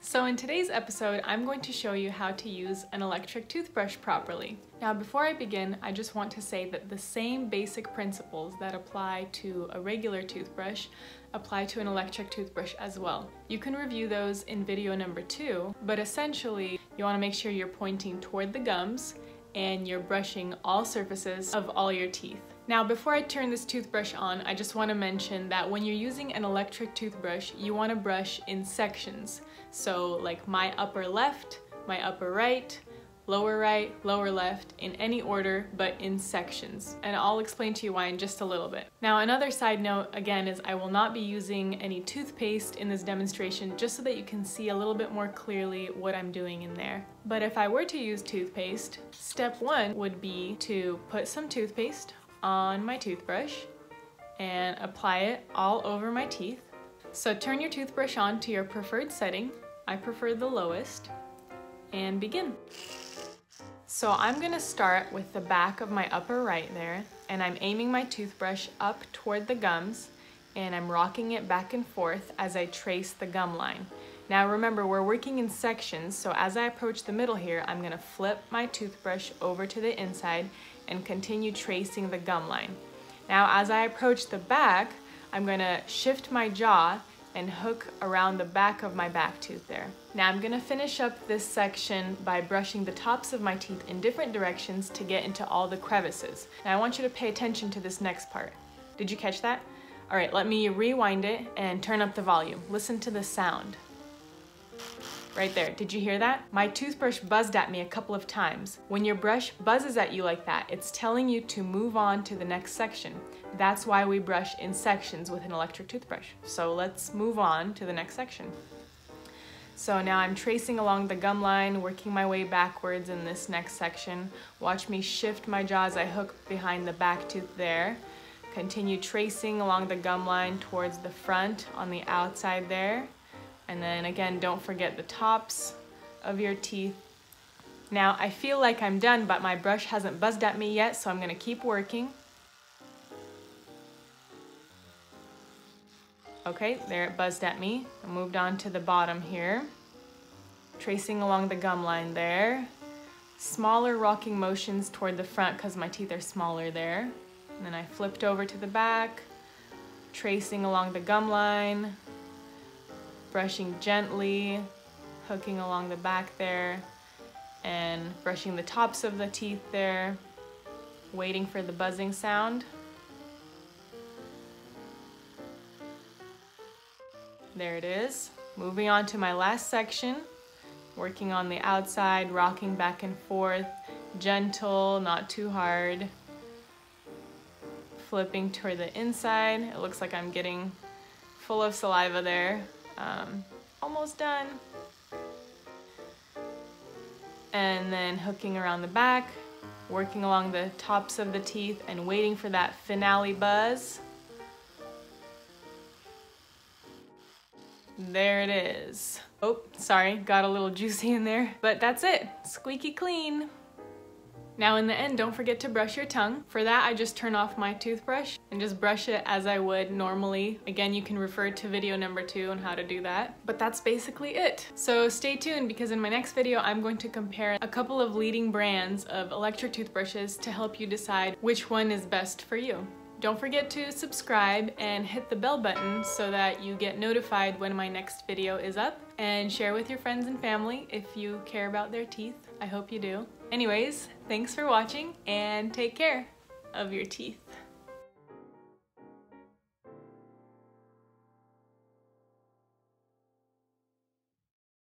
So in today's episode, I'm going to show you how to use an electric toothbrush properly. Now before I begin, I just want to say that the same basic principles that apply to a regular toothbrush apply to an electric toothbrush as well. You can review those in video number 2, but essentially you want to make sure you're pointing toward the gums and you're brushing all surfaces of all your teeth. Now before I turn this toothbrush on, I just want to mention that when you're using an electric toothbrush, you want to brush in sections. So like my upper left, my upper right, lower left, in any order, but in sections. And I'll explain to you why in just a little bit. Now another side note, again, is I will not be using any toothpaste in this demonstration just so that you can see a little bit more clearly what I'm doing in there. But if I were to use toothpaste, step 1 would be to put some toothpaste on my toothbrush and apply it all over my teeth. So turn your toothbrush on to your preferred setting. I prefer the lowest, and begin. So I'm gonna start with the back of my upper right there, and I'm aiming my toothbrush up toward the gums, and I'm rocking it back and forth as I trace the gum line. Now remember, we're working in sections, so as I approach the middle here, I'm gonna flip my toothbrush over to the inside and continue tracing the gum line. Now as I approach the back, I'm gonna shift my jaw and hook around the back of my back tooth there. Now I'm gonna finish up this section by brushing the tops of my teeth in different directions to get into all the crevices. Now I want you to pay attention to this next part. Did you catch that? All right, let me rewind it and turn up the volume. Listen to the sound. Right there, did you hear that? My toothbrush buzzed at me a couple of times. When your brush buzzes at you like that, it's telling you to move on to the next section. That's why we brush in sections with an electric toothbrush. So let's move on to the next section. So now I'm tracing along the gum line, working my way backwards in this next section. Watch me shift my jaw as I hook behind the back tooth there. Continue tracing along the gum line towards the front on the outside there. And then again, don't forget the tops of your teeth. Now I feel like I'm done, but my brush hasn't buzzed at me yet, so I'm gonna keep working. Okay, there it buzzed at me. I moved on to the bottom here. Tracing along the gum line there. Smaller rocking motions toward the front because my teeth are smaller there. And then I flipped over to the back, tracing along the gum line. Brushing gently, hooking along the back there, and brushing the tops of the teeth there, waiting for the buzzing sound. There it is. Moving on to my last section, working on the outside, rocking back and forth, gentle, not too hard. Flipping toward the inside. It looks like I'm getting full of saliva there. Almost done. And then hooking around the back, working along the tops of the teeth and waiting for that finale buzz. There it is. Oh, sorry, got a little juicy in there, but that's it, squeaky clean. Now in the end, don't forget to brush your tongue. For that, I just turn off my toothbrush and just brush it as I would normally. Again, you can refer to video number 2 on how to do that. But that's basically it. So stay tuned because in my next video, I'm going to compare a couple of leading brands of electric toothbrushes to help you decide which one is best for you. Don't forget to subscribe and hit the bell button so that you get notified when my next video is up, and share with your friends and family if you care about their teeth. I hope you do. Anyways, thanks for watching and take care of your teeth.